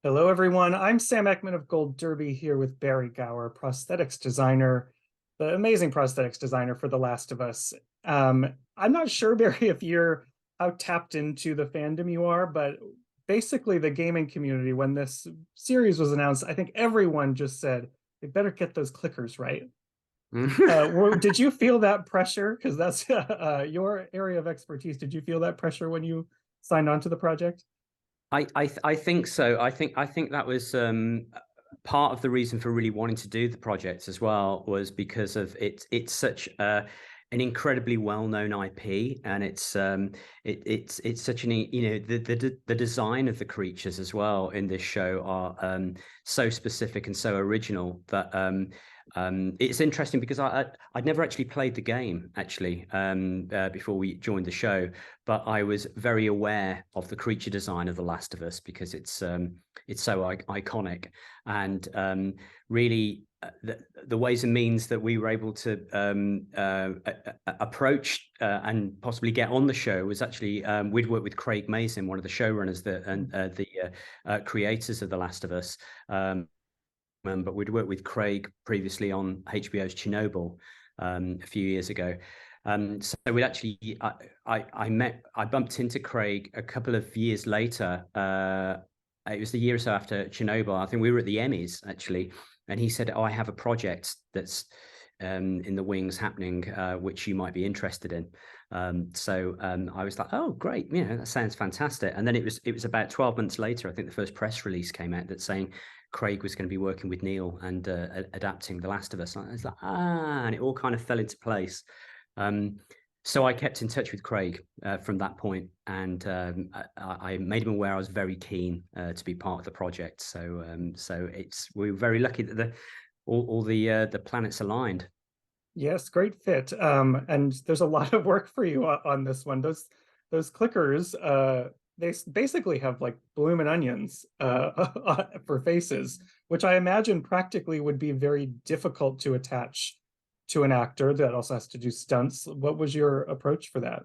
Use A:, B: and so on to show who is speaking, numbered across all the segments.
A: Hello, everyone. I'm Sam Eckmann of Gold Derby here with Barrie Gower, prosthetics designer, the amazing prosthetics designer for The Last of Us. I'm not sure, Barrie, if you're how tapped into the fandom you are, but basically the gaming community, when this series was announced, I think everyone just said, they better get those clickers right. Did you feel that pressure? Because that's your area of expertise. Did you feel that pressure when you signed on to the project?
B: I think so. I think that was part of the reason for really wanting to do the project as well, was because of it's such an incredibly well-known IP, and it's such an the design of the creatures as well in this show are so specific and so original that it's interesting because I'd never actually played the game actually before we joined the show, but I was very aware of the creature design of The Last of Us because it's so iconic, and really the ways and means that we were able to approach and possibly get on the show was actually we'd worked with Craig Mazin, one of the showrunners and the creators of The Last of Us. But we'd worked with Craig previously on HBO's Chernobyl a few years ago. So we'd actually, I bumped into Craig a couple of years later. It was the year or so after Chernobyl. I think we were at the Emmys actually, and he said, "Oh, I have a project that's in the wings happening, which you might be interested in." So I was like, "Oh, great! That sounds fantastic." And then it was about 12 months later, I think the first press release came out that saying Craig was going to be working with Neil and adapting The Last of Us. And I was like, and it all kind of fell into place. So I kept in touch with Craig from that point, and I made him aware I was very keen to be part of the project. So we were very lucky that all the planets aligned.
A: Yes, great fit. And there's a lot of work for you on this one. Those clickers, they basically have like bloomin' onions for faces, which I imagine practically would be very difficult to attach to an actor that also has to do stunts. What was your approach for that?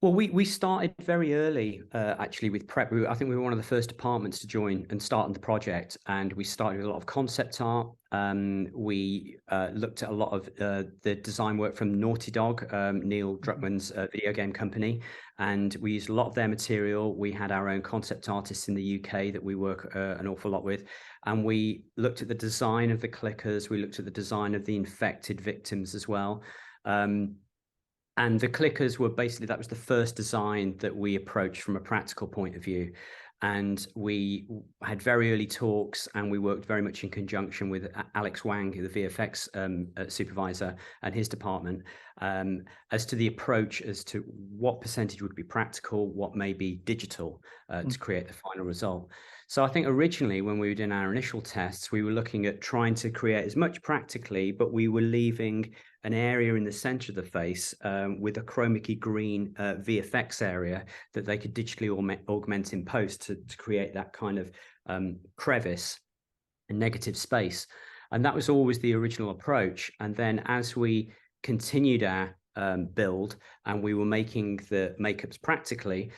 B: Well, we started very early, actually, with prep. I think we were one of the first departments to join and start on the project, and we started with a lot of concept art. We looked at a lot of the design work from Naughty Dog, Neil Druckmann's video game company, and we used a lot of their material. We had our own concept artists in the UK that we work an awful lot with, and we looked at the design of the clickers. We looked at the design of the infected victims as well. And the clickers were basically, that was the first design that we approached from a practical point of view. And we had very early talks, and we worked very much in conjunction with Alex Wang, the VFX supervisor, and his department, as to the approach as to what percentage would be practical, what may be digital to create the final result. So I think originally when we were doing our initial tests, we were looking at trying to create as much practically, but we were leaving an area in the center of the face with a chromic green VFX area that they could digitally augment in post to create that kind of crevice and negative space. And that was always the original approach. And then as we continued our build and we were making the makeups practically,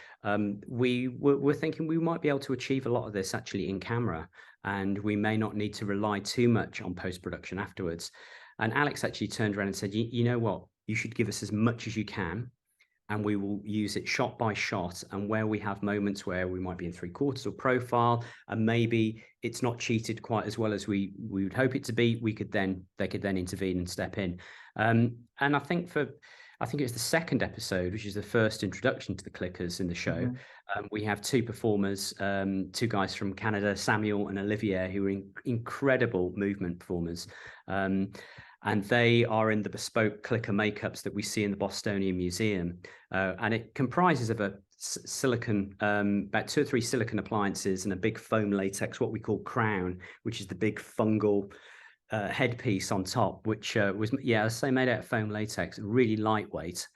B: we were thinking we might be able to achieve a lot of this actually in camera, and we may not need to rely too much on post-production afterwards. And Alex actually turned around and said, you know what, you should give us as much as you can, and we will use it shot by shot. And where we have moments where we might be in 3/4 or profile, and maybe it's not cheated quite as well as we would hope it to be, they could then intervene and step in. And I think it was the second episode, which is the first introduction to the clickers in the show. We have two performers, two guys from Canada, Samuel and Olivier, who are incredible movement performers. And they are in the bespoke clicker makeups that we see in the Bostonian Museum. And it comprises of a silicon, about 2 or 3 silicon appliances and a big foam latex, what we call crown, which is the big fungal headpiece on top, which was, as I say, made out of foam latex, really lightweight.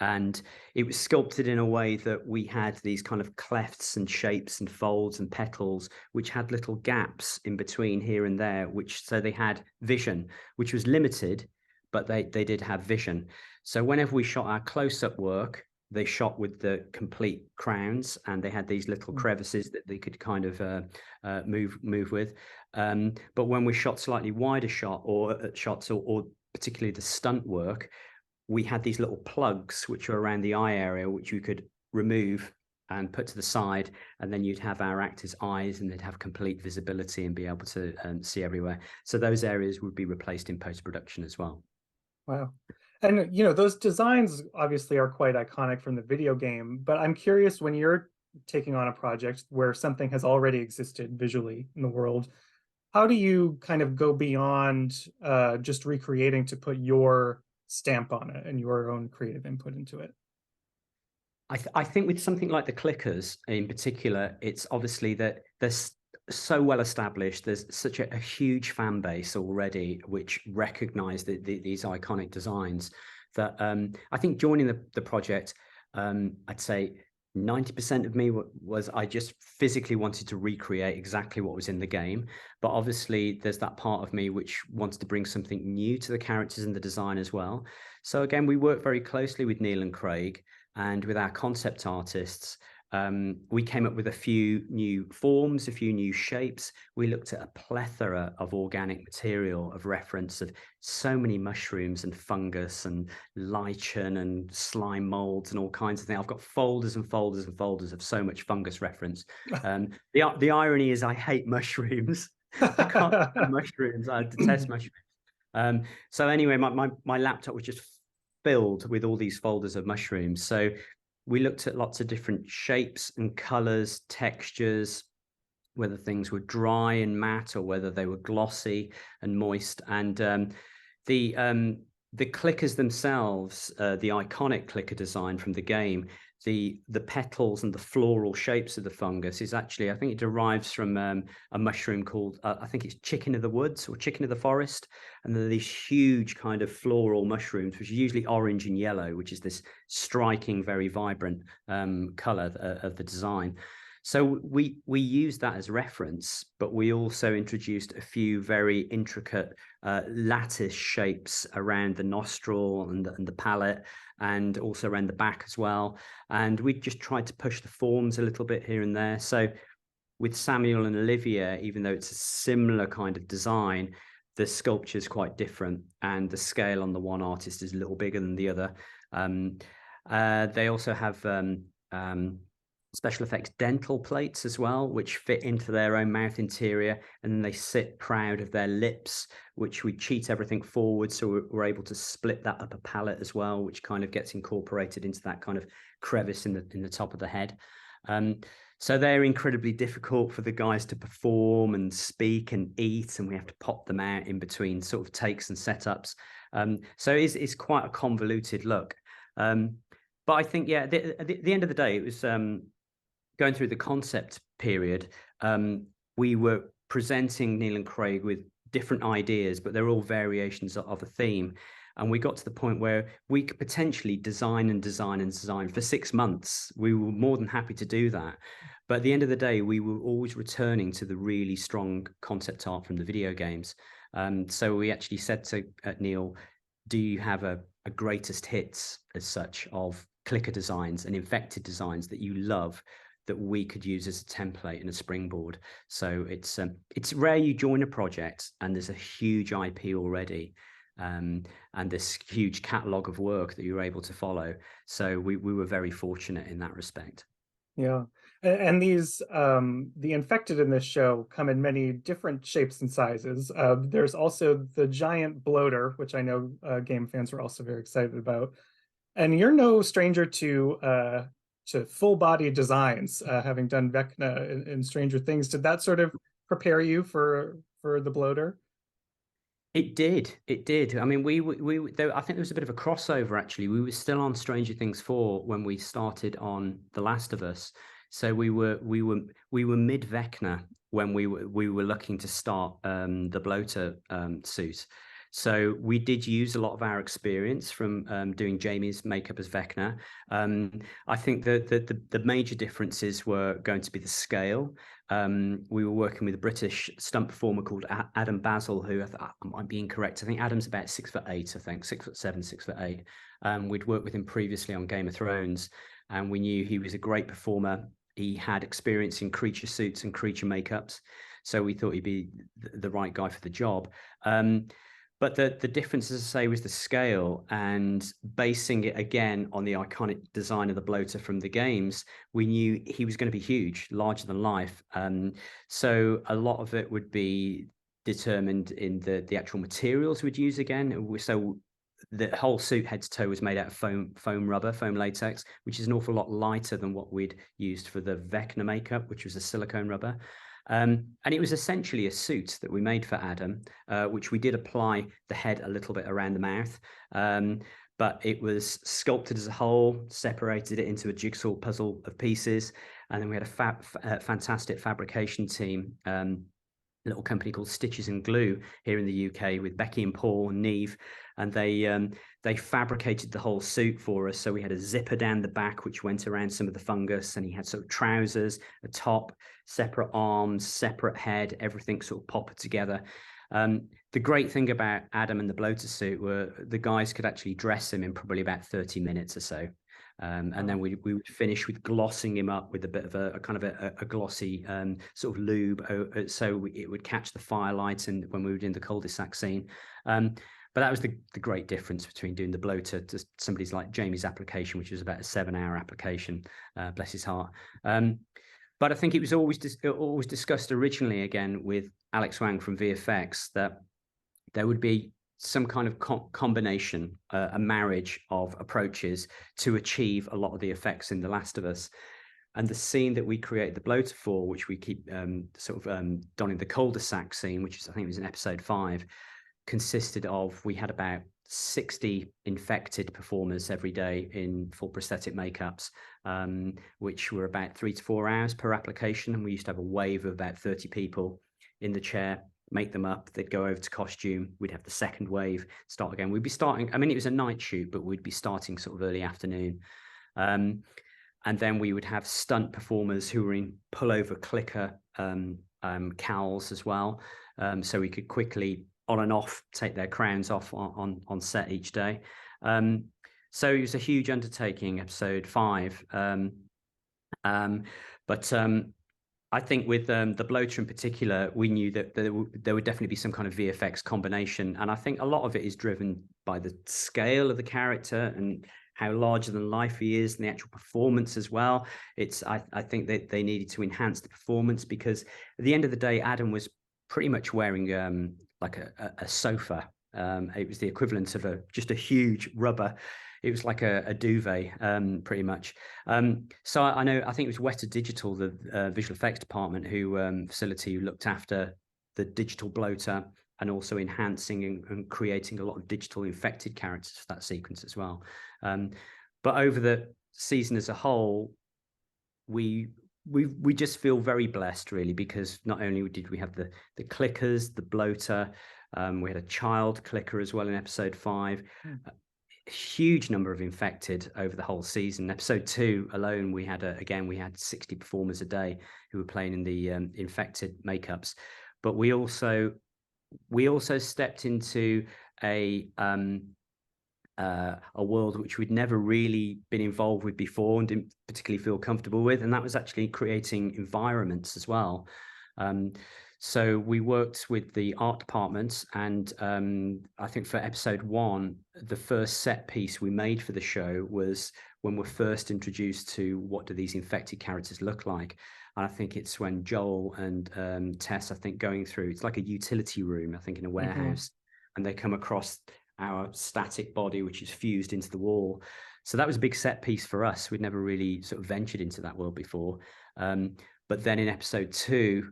B: And it was sculpted in a way that we had these kind of clefts and shapes and folds and petals, which had little gaps in between here and there, so they had vision, which was limited, but they did have vision. So whenever we shot our close-up work, they shot with the complete crowns, and they had these little crevices that they could kind of move with. But when we shot slightly wider shots, or particularly the stunt work, we had these little plugs which were around the eye area, which you could remove and put to the side, and then you'd have our actors' eyes, and they'd have complete visibility and be able to see everywhere. So those areas would be replaced in post-production as well.
A: Wow. And those designs obviously are quite iconic from the video game, but I'm curious, when you're taking on a project where something has already existed visually in the world, how do you kind of go beyond just recreating to put your stamp on it and your own creative input into it?
B: I think with something like the clickers in particular, it's obviously that there's so well established. There's such a huge fan base already, which recognize these iconic designs, that I think joining the project, I'd say 90% of me was I just physically wanted to recreate exactly what was in the game. But obviously there's that part of me which wants to bring something new to the characters and the design as well. So again, we work very closely with Neil and Craig and with our concept artists. We came up with a few new forms, a few new shapes. We looked at a plethora of organic material of reference, of so many mushrooms and fungus and lichen and slime molds and all kinds of things. I've got folders and folders and folders of so much fungus reference. The irony is I hate mushrooms. I can't stand mushrooms. I detest mushrooms. So anyway, my laptop was just filled with all these folders of mushrooms. So we looked at lots of different shapes and colors, textures, whether things were dry and matte or whether they were glossy and moist. And the clickers themselves, the iconic clicker design from the game, the petals and the floral shapes of the fungus is actually, I think it derives from a mushroom called, I think it's chicken of the woods or chicken of the forest. And they're these huge kind of floral mushrooms, which are usually orange and yellow, which is this striking, very vibrant color of the design. So we used that as reference, but we also introduced a few very intricate lattice shapes around the nostril and the palate, and also around the back as well. And we just tried to push the forms a little bit here and there. So with Samuel and Olivia, even though it's a similar kind of design, the sculpture is quite different, and the scale on the one artist is a little bigger than the other. They also have special effects dental plates as well, which fit into their own mouth interior, and then they sit proud of their lips, which we cheat everything forward, so we're able to split that upper palate as well, which kind of gets incorporated into that kind of crevice in the top of the head. So they're incredibly difficult for the guys to perform and speak and eat, and we have to pop them out in between sort of takes and setups. So it's quite a convoluted look. But I think, yeah, at the end of the day, it was going through the concept period. We were presenting Neil and Craig with different ideas, but they're all variations of a theme. And we got to the point where we could potentially design and design and design for 6 months. We were more than happy to do that. But at the end of the day, we were always returning to the really strong concept art from the video games. So we actually said to Neil, do you have a greatest hits as such of clicker designs and infected designs that you love, that we could use as a template and a springboard? So it's rare you join a project and there's a huge IP already, and this huge catalog of work that you're able to follow. So we were very fortunate in that respect.
A: Yeah. And these, the infected in this show come in many different shapes and sizes. There's also the giant bloater, which I know game fans were also very excited about. And you're no stranger to full body designs, having done Vecna in Stranger Things. Did that sort of prepare you for the bloater?
B: It did. I mean, I think there was a bit of a crossover actually. We were still on Stranger Things 4 when we started on The Last of Us. So we were mid Vecna when we were looking to start the bloater suit. So we did use a lot of our experience from doing Jamie's makeup as Vecna. I think the major differences were going to be the scale. We were working with a British stunt performer called Adam Basil, who I might be incorrect. I think Adam's about 6'8", I think 6'7", 6'8". We'd worked with him previously on Game of Thrones, and we knew he was a great performer. He had experience in creature suits and creature makeups, so we thought he'd be the right guy for the job. But the difference, as I say, was the scale, and basing it again on the iconic design of the bloater from the games. We knew he was going to be huge, larger than life. So a lot of it would be determined in the actual materials we'd use again. So the whole suit head to toe was made out of foam rubber, foam latex, which is an awful lot lighter than what we'd used for the Vecna makeup, which was a silicone rubber. And it was essentially a suit that we made for Adam, which we did apply the head a little bit around the mouth. But it was sculpted as a whole, separated it into a jigsaw puzzle of pieces. And then we had a fantastic fabrication team, a little company called Stitches and Glue here in the UK, with Becky and Paul and Neve. And they fabricated the whole suit for us. So we had a zipper down the back, which went around some of the fungus, and he had sort of trousers, a top, separate arms, separate head, everything sort of popped together. The great thing about Adam and the bloater suit were the guys could actually dress him in probably about 30 minutes or so. And then we would finish with glossing him up with a bit of a kind of a glossy sort of lube, so it would catch the firelight and when we were in the cul-de-sac scene. But that was the great difference between doing the bloater to somebody's like Jamie's application, which was about a 7-hour application, bless his heart. But I think it was always discussed originally again with Alex Wang from VFX that there would be some kind of combination, a marriage of approaches to achieve a lot of the effects in The Last of Us. And the scene that we created the bloater for, which we keep donning the cul-de-sac scene, which is, I think it was in episode 5, consisted of, we had about 60 infected performers every day in full prosthetic makeups, which were about 3 to 4 hours per application. And we used to have a wave of about 30 people in the chair, make them up, they'd go over to costume, we'd have the second wave, start again. We'd be starting, I mean, it was a night shoot, but we'd be starting sort of early afternoon. And then we would have stunt performers who were in pullover clicker cowls as well. So we could quickly, on and off, take their crowns off on set each day. So it was a huge undertaking, episode 5. But I think with the bloater in particular, we knew that there would definitely be some kind of VFX combination. And I think a lot of it is driven by the scale of the character and how larger than life he is, and the actual performance as well. I think that they needed to enhance the performance, because at the end of the day, Adam was pretty much wearing like a sofa. It was the equivalent of just a huge rubber. It was like a duvet, pretty much. So I think it was Weta Digital, the visual effects department, who looked after the digital bloater and also enhancing and creating a lot of digital infected characters for that sequence as well. But over the season as a whole, we just feel very blessed, really, because not only did we have the clickers, the bloater, we had a child clicker as well in episode 5. A huge number of infected over the whole season. Episode 2 alone, we had 60 performers a day who were playing in the infected makeups. But we also stepped into a world which we'd never really been involved with before and didn't particularly feel comfortable with, and that was actually creating environments as well. So we worked with the art department, and I think for episode 1, the first set piece we made for the show was when we're first introduced to what do these infected characters look like. And I think it's when Joel and Tess, I think, going through, it's like a utility room, I think, in a warehouse, and they come across our static body, which is fused into the wall. So that was a big set piece for us. We'd never really sort of ventured into that world before. But then in episode 2,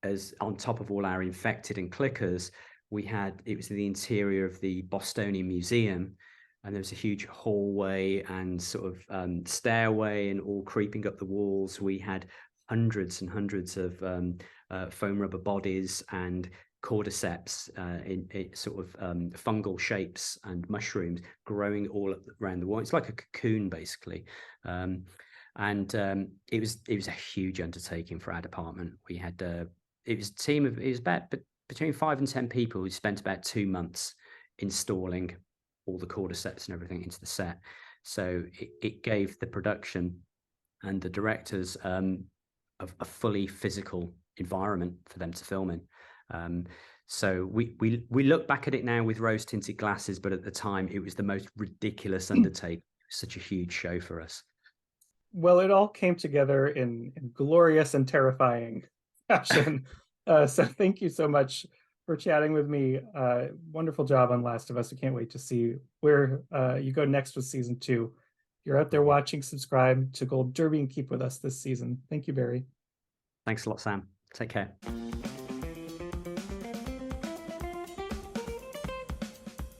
B: as on top of all our infected and clickers, it was the interior of the Bostonian Museum, and there was a huge hallway and sort of stairway, and all creeping up the walls. We had hundreds and hundreds of foam rubber bodies and cordyceps in sort of fungal shapes and mushrooms growing all around the wall. It's like a cocoon, basically. It was a huge undertaking for our department. We had it was a team of, it was about between 5 and 10 people who spent about 2 months installing all the cordyceps and everything into the set. So it gave the production and the directors a fully physical environment for them to film in. So we look back at it now with rose tinted glasses, but at the time it was the most ridiculous undertaking. Such a huge show for us.
A: Well, it all came together in glorious and terrifying fashion. So thank you so much for chatting with me. Wonderful job on Last of Us. I can't wait to see where you go next with season 2. If you're out there watching, subscribe to Gold Derby and keep with us this season. Thank you, Barrie.
B: Thanks a lot, Sam. Take care.